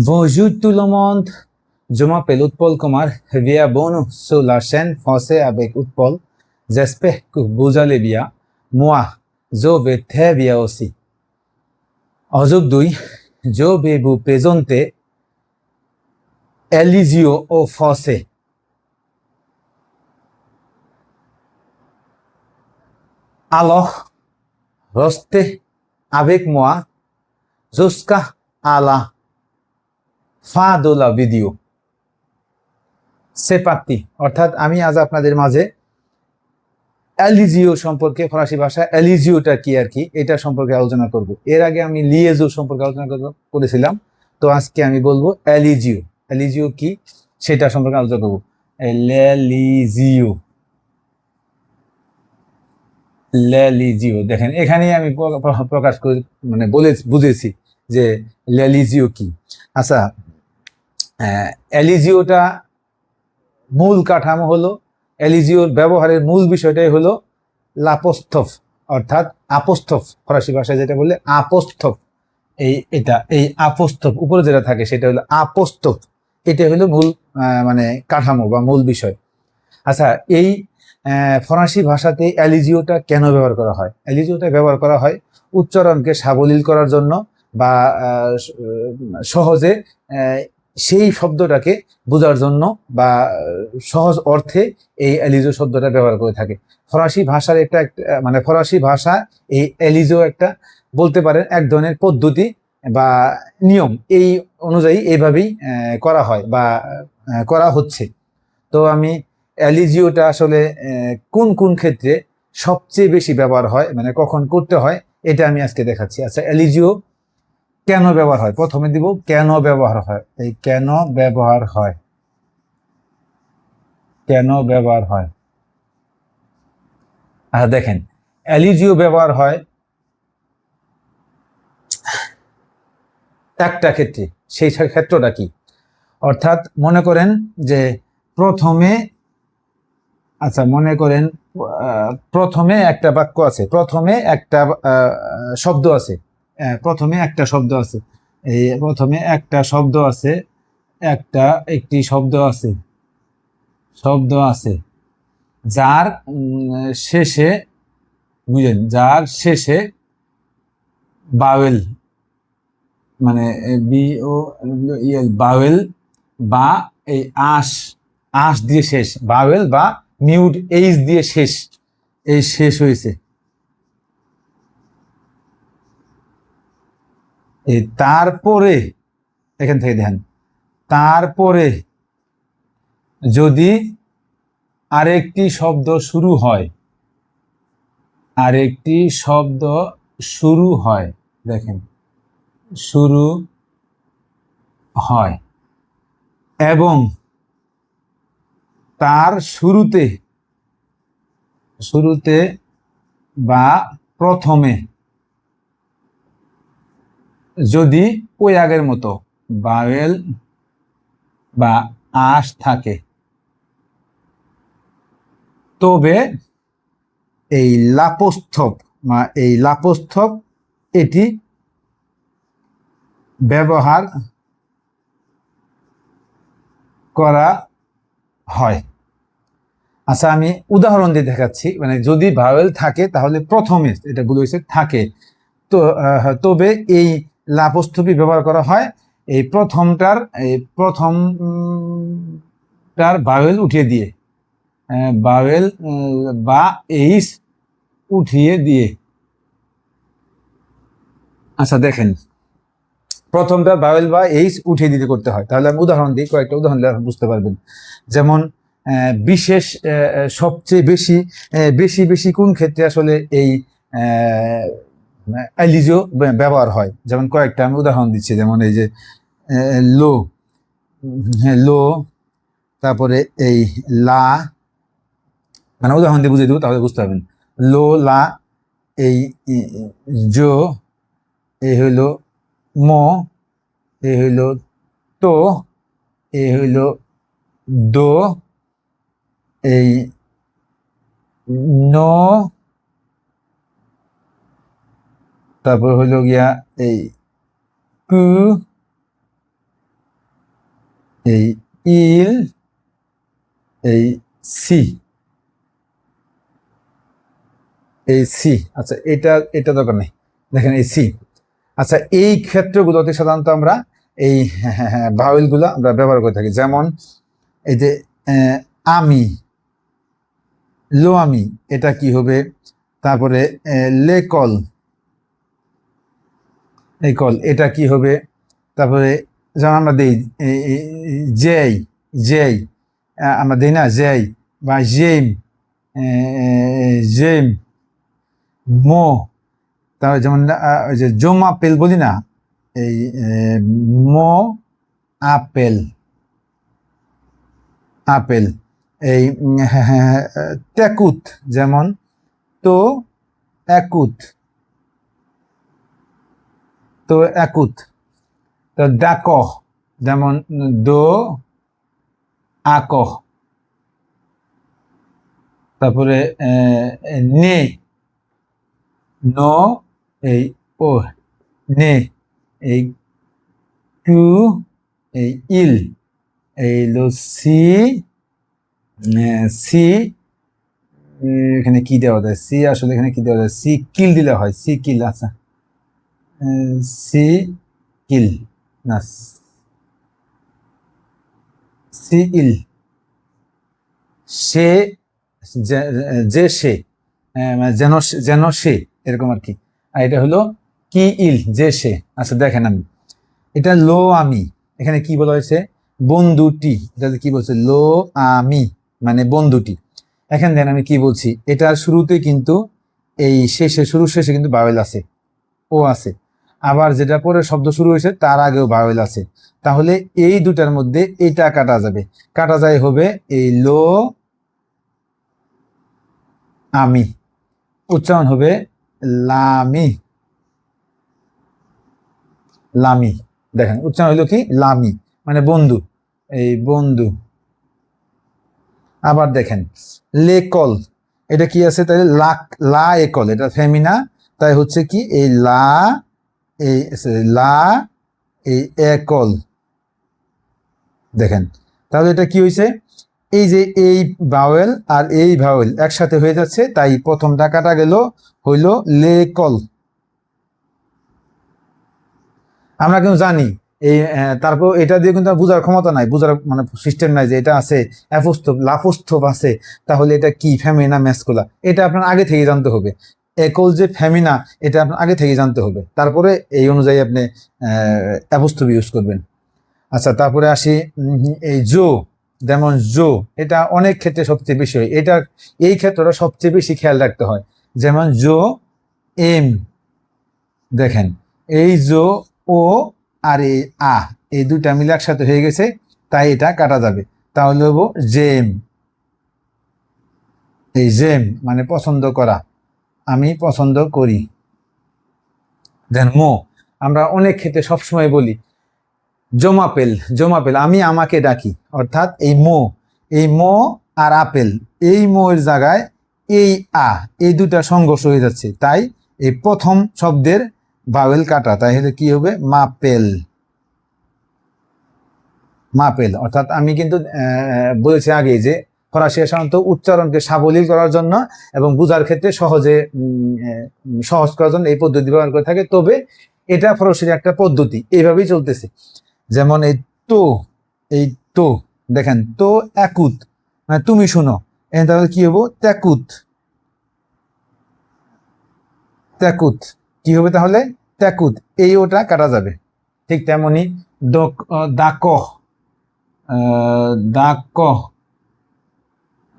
Bonjour tout le monde, je m'appelle Utpal Kumar. Bienvenue sur la chaîne Français avec Utpal. J'espère que vous allez bien. Moi, je vais très bien aussi. Aujourd'hui, je vais vous présenter Elisio au français. Alors, restez avec moi jusqu'à la fin de la vidéo. C'est parti. অর্থাৎ আমি আজ আপনাদের মাঝে এলিজিও সম্পর্কে, ফরাসি ভাষা এলিজিওটা কি আর কি এটা সম্পর্কে আলোচনা করব। এর আগে আমি লিয়েজো সম্পর্কে আলোচনা করেছিলাম, তো আজকে আমি বলবো এলিজিও। এলিজিও কি সেটা সম্পর্কে আলোচনা করব। লেলিজিও, লেলিজিও দেখেন এখানেই আমি প্রকাশ করে মানে বুঝেছি যে লেলিজিও কি। আচ্ছা, এলিজিওটা মূল কাঠামো হলো, এলিজিওর ব্যবহারের মূল বিষয়টাই হলো লাপোস্থফ, অর্থাৎ আপোস্থফ, ফরাসি ভাষায় যেটা বললে আপোস্থফ। এই আপোস্থফ উপরে যেটা থাকে সেটা হলো আপোস্থফ। এটা হলো মূল মানে কাঠামো বা মূল বিষয়। আচ্ছা, এই ফরাসি ভাষাতে এলিজিওটা কেন ব্যবহার করা হয়? এলিজিওটা ব্যবহার করা হয় উচ্চারণকে সাবলীল করার জন্য বা সহজে সেই শব্দটাকে বোঝার জন্য বা সহজ অর্থে এই এলিজো শব্দটা ব্যবহার করে থাকে। ফরাসি ভাষার একটা মানে ফরাসি ভাষা এই এলিজো একটা বলতে পারেন এক ধরনের পদ্ধতি বা নিয়ম, এই অনুযায়ী এইভাবেই করা হয় বা করা হচ্ছে। তো আমি এলিজিওটা আসলে কোন কোন ক্ষেত্রে সবচেয়ে বেশি ব্যবহার হয়, মানে কখন করতে হয়, এটা আমি আজকে দেখাচ্ছি। আচ্ছা, এলিজিও কেন ব্যবহার হয়? প্রথমে দিব কেন ব্যবহার হয়। এই কেন ব্যবহার হয়, কেন ব্যবহার হয়। আচ্ছা দেখেন, এলিজিও ব্যবহার হয় একটা ক্ষেত্রে। সেই ক্ষেত্রটা কি? অর্থাৎ মনে করেন যে প্রথমে, আচ্ছা মনে করেন প্রথমে একটা বাক্য আছে, প্রথমে একটা শব্দ আছে, প্রথমে একটা শব্দ আছে, এই প্রথমে একটা শব্দ আছে, একটি শব্দ আছে, যার শেষে, বুঝলেন, যার শেষে বাওয়েল, মানে বি ও বাওয়েল বা এই আশ, আশ দিয়ে শেষ, বাওয়েল বা মিউট এইচ দিয়ে শেষ, এই শেষ হয়েছে। এই তারপরে এখান থেকে দেখেন, তারপরে যদি আরেকটি শব্দ শুরু হয়, আরেকটি শব্দ শুরু হয়, দেখেন শুরু হয় এবং তার শুরুতে বা প্রথমে যদি ওই আগের মতো বাওয়েল বা আশ থাকে, তবে এই লাপোস্থপ বা এই লাপোস্থপ এটি ব্যবহার করা হয়। আচ্ছা, আমি উদাহরণ দিয়ে দেখাচ্ছি। মানে যদি ভাওয়েল থাকে তাহলে প্রথমে, এটা ভুল হয়েছে, থাকে তো তবে এই লাপোস্থপি ব্যবহার করা হয় এই প্রথমটার ভাওয়েল উঠিয়ে দিয়ে, ভাওয়েল বা এইচ উঠিয়ে দিয়ে। আচ্ছা দেখেন, প্রথমটা ভাওয়েল বা এইচ উঠিয়ে দিতে করতে হয়। তাহলে আমি উদাহরণ দিই, কয়েকটা উদাহরণ দিলে বুঝতে পারবেন। যেমন বিশেষ সবচেয়ে বেশি বেশি কোন ক্ষেত্রে আসলে এই এলিজিও ব্যবহার হয়, যেমন কয়েকটা আমি উদাহরণ দিচ্ছি। যেমন এই যে লো, লো, তারপরে এই লা, মানে উদাহরণ দিয়ে বুঝিয়ে দেবো তাহলে বুঝতে পারবেন। লো, লা, এই জো, এই হইল মো, এই হইল তো, এই হইল দো, এই নো, তারপর হইল গিয়া এই কু, এই ইল, এই সি, এই সি। আচ্ছা, এটা দরকার নেই, দেখেন এই সি। আচ্ছা, এই ক্ষেত্রগুলোতে সাধারণত আমরা এই ভাওয়েলগুলো আমরা ব্যবহার করে থাকি। যেমন এই যে আমি, লো আমি, এটা কি হবে? তারপরে লেকল, এই কল, এটা কি হবে? তারপরে যেমন আমরা দিই জেই, জেই আমরা দিই না, জেই বা জেম, জেম, মো। তারপরে যেমন ওই যে জম আপেল বলি না, এই মো আপেল, আপেল। এই টেকুত, যেমন তো একুত, তো একুত। তো ডাক, যেমন দো আক। তারপরে নে, ন, এই ও, নে, এই টু, এই ইল, এই লো সি, সি, এখানে কি দেওয়া যায়? সি, আসলে এখানে কি দেওয়া যায়? সি কিল দিলে হয়, সি কিল। আচ্ছা, সি কিল না, সি ইল, সে, যে সে, মানে যেন, যেন সে, এরকম আর কি। আর এটা হলো কি ইল, যে সে। আচ্ছা দেখেন, আমি এটা লো আমি, এখানে কি বলা হয়েছে? বন্ধুটি। এটাতে কি বলছে? লো আমি, মানে বন্ধুটি। এখানে দেখেন আমি কি বলছি, এটার শুরুতে কিন্তু এই শেষে, শুরু শেষে কিন্তু ভাওয়েল আছে, ও আছে। আবার যেটা পরে শব্দ শুরু হয়েছে তার আগেও ভাওয়েল আছে। তাহলে এই দুটার মধ্যে এটা কাটা যাবে। কাটা যায় হবে এই লো আমি, উচ্চারণ হবে লামি, লামি। দেখেন উচ্চারণ হইলো কি? লামি, মানে বন্ধু, এই বন্ধু। আবার দেখেন লেকল, এটা কি আছে? তাহলে লা একল, এটা ফেমিনা, তাই হচ্ছে কি এই লা, এই লা, এই একল। দেখেন তাহলে এটা কি হয়েছে? এই যে এই ভাওয়েল আর এই ভাওয়েল একসাথে হয়ে যাচ্ছে, তাই প্রথমটা কাটা গেল, হইল লেকল। আমরা কিন্তু জানি এই, তারপর এটা দিয়ে কিন্তু বোঝার ক্ষমতা নাই, বোঝার মানে সিস্টেম নাই যে এটা আছে অ্যাপোস্ট্রোফ, লাপোস্ট্রোফ আছে, তাহলে এটা কি ফেমিনা ম্যাসকুলা, এটা আপনার আগে থেকে জানতে হবে। একল যে ফেমিনা, এটা আপনার আগে থেকে জানতে হবে, তারপরে এই অনুযায়ী আপনি অ্যাপোস্ট্রোফ ইউজ করবেন। আচ্ছা, তারপরে আসি এই জো, যেমন জো, এটা অনেক ক্ষেত্রে সবচেয়ে বেশি হয়, এটা এই ক্ষেত্রটা সবচেয়ে বেশি খেয়াল রাখতে হয়। যেমন জো এম, দেখেন এই জো ও আর এই আ, এই দুটা মিলে একসাথে হয়ে গেছে, তাই এটা কাটা যাবে। তাহলে হবো জেম, এই জেম মানে পছন্দ করা, আমি পছন্দ করি। দেন মো, আমরা অনেক ক্ষেত্রে সবসময় বলি জমাপেল, জমাপেল, আমি আমাকে ডাকি, অর্থাৎ এই মো, এই মো আর আপেল, এই মো এর জায়গায় এই আ, এই দুটা সংঘর্ষ হয়ে যাচ্ছে, তাই এই প্রথম শব্দের ভাওয়েল কাটা, তাই হলে কি হবে? মাপেল, মাপেল। অর্থাৎ আমি কিন্তু বলেছি আগে যে ফরাসি সাধারণত উচ্চারণকে সাবলীল করার জন্য এবং বোঝার ক্ষেত্রে সহজে সহজ করার জন্য এই পদ্ধতি ব্যবহার করে থাকে। তবে এটা ফরাসির একটা পদ্ধতি, এইভাবেই চলতেছে। যেমন এই তো, এই তো, দেখেন তো একুত, মানে তুমি শুনো, তাহলে কি হবো? ত্যাকুত, ত্যাকুত, কি হবে তাহলে? ত্যাকুত, এই ওটা কাটা যাবে। ঠিক তেমনি দাক, দাক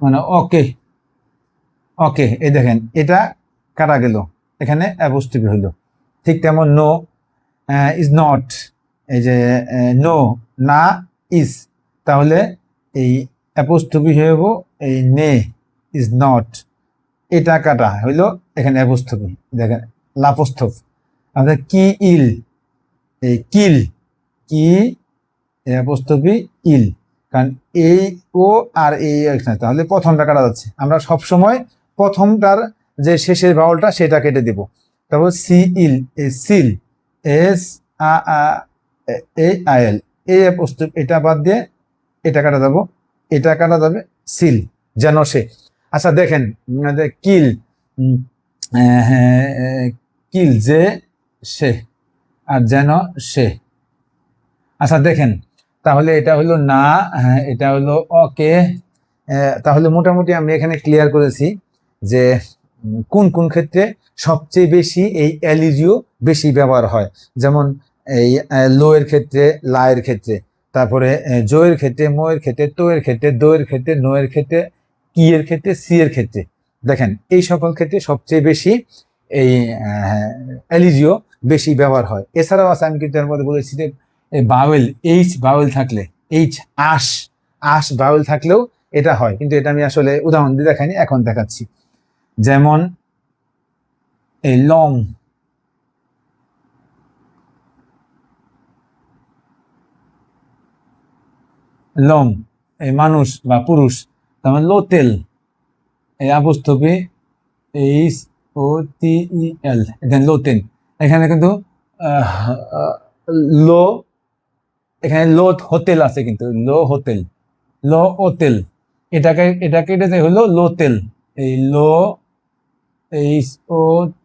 মানে ওকে, ওকে, এই দেখেন এটা কাটা গেল, এখানে অ্যাপোস্ট্রফি হইল। ঠিক তেমন নো ইজ নট, এই যে নো, না ইজ, তাহলে এই অ্যাপোস্ট্রফি হয়ে যাবো এই নে, ইজ নট, এটা কাটা হইল, এখানে অ্যাপোস্ট্রফি। দেখেন লাপোস্ট্রফ। আমাদের কি ইল, এই কিল, কি অ্যাপোস্ট্রফি ইল, কারণ এই ও আর এই এখানে, তাহলে প্রথমটা কাটা যাচ্ছে। আমরা সবসময় প্রথমটার যে শেষের ভাওয়ালটা সেটা কেটে দিব। তারপর সি ইল, এই seal, S a A I L, এই অ্যাপোস্ট্রফি, এটা বাদ দিয়ে এটা কাটা যাব, এটা কাটা যাবে, সিল যেন সে। আচ্ছা দেখেন কিল, কিল যে সে, আর যেন সে। আচ্ছা দেখেন তাহলে এটা হলো না, এটা হলো ওকে। তাহলে মোটামুটি আমি এখানে ক্লিয়ার করেছি যে কোন কোন ক্ষেত্রে সবচেয়ে বেশি এই এলিজিও বেশি ব্যবহার হয়। যেমন এই লো এর ক্ষেত্রে, লা এর ক্ষেত্রে, তারপরে জো এর ক্ষেত্রে, মো এর ক্ষেত্রে, তো এর ক্ষেত্রে, দো এর ক্ষেত্রে, নো এর ক্ষেত্রে, কি এর ক্ষেত্রে, সি এর ক্ষেত্রে। দেখেন এই সকল ক্ষেত্রে সবচেয়ে বেশি এই এলিজিও বেশি ব্যবহার হয়। এছাড়াও আছে, আমি কিন্তু এর মধ্যে বলেছি যে বাউল, এইচ বাউল থাকলে, এইচ আশ, আশ বাউল থাকলেও এটা হয়, কিন্তু এটা আমি আসলে উদাহরণ দিয়ে দেখাইনি, এখন দেখাচ্ছি। যেমন এই লং, লং এই মানুষ বা পুরুষ, তারপর লোতেল এই আপস্থপি এইচ ও টি ই এল, এখানে লোতেল, এখানে কিন্তু লো, এখানে লো হোটেল আছে, কিন্তু লো হোটেল, লো হোটেল, এটাকে এটাকে এটা হলো লোতেল, এই লো এইচ ও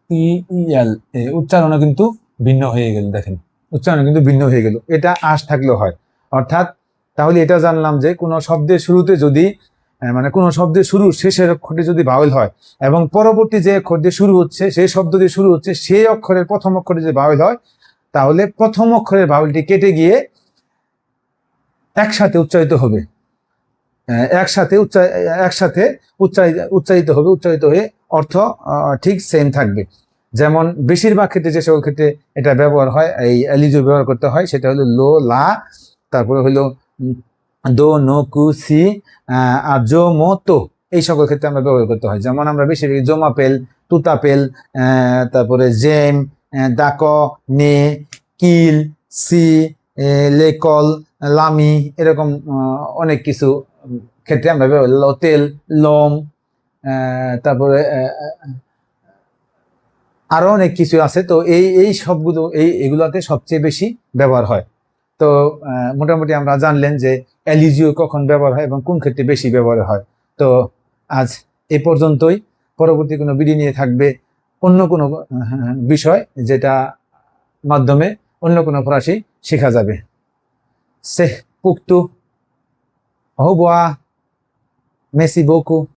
টি ই এল, উচ্চারণও কিন্তু ভিন্ন হয়ে গেল। দেখেন উচ্চারণ কিন্তু ভিন্ন হয়ে গেল, এটা আশ থাকলেও হয়। অর্থাৎ তাহলে এটা জানলাম যে কোনো শব্দের শুরুতে যদি মানে কোনো শব্দের শুরু শেষের অক্ষরটি যদি ভাওয়েল হয় এবং পরবর্তী যে অক্ষর দিয়ে শুরু হচ্ছে, সেই শব্দ দিয়ে শুরু হচ্ছে, সেই অক্ষরের প্রথম অক্ষরে যে ভাওয়েল হয়, তাহলে প্রথম অক্ষরের ভাওয়েলটি কেটে গিয়ে একসাথে উচ্চারিত হবে, একসাথে উচ্চারিত হবে, উচ্চারিত হয়ে অর্থ ঠিক সেম থাকবে। যেমন বেশিরভাগ ক্ষেত্রে যে সকল ক্ষেত্রে এটা ব্যবহার হয়, এই এলিজো ব্যবহার করতে হয়, সেটা হলো লো, লা, তারপরে হলো দো, নো, কু, সি, আর জো, মো, তো, এই সকল ক্ষেত্রে আমরা ব্যবহার করতে হয়। যেমন আমরা বেশি জোমাপেল, তুতাপেল, তারপরে জেম, দাক, নে, কিল, সি, লেকল, লামি, এরকম অনেক কিছু ক্ষেত্রে আমরা তেল, লোম, তারপরে আরো অনেক কিছু আছে। তো এই এই সবগুলো এগুলাতে সবচেয়ে বেশি ব্যবহার হয়। তো মোটামুটি আমরা জানলেন যে এলিজিও কখন ব্যবহার হয় এবং কোন ক্ষেত্রে বেশি ব্যবহার হয়। তো আজ এ পর্যন্তই। পরবর্তী কোনো ভিডিও নিয়ে থাকবে অন্য কোনো বিষয়, যেটা মাধ্যমে অন্য কোনো ফরাসি শেখা যাবে। সে পুক্তু, au revoir, merci beaucoup.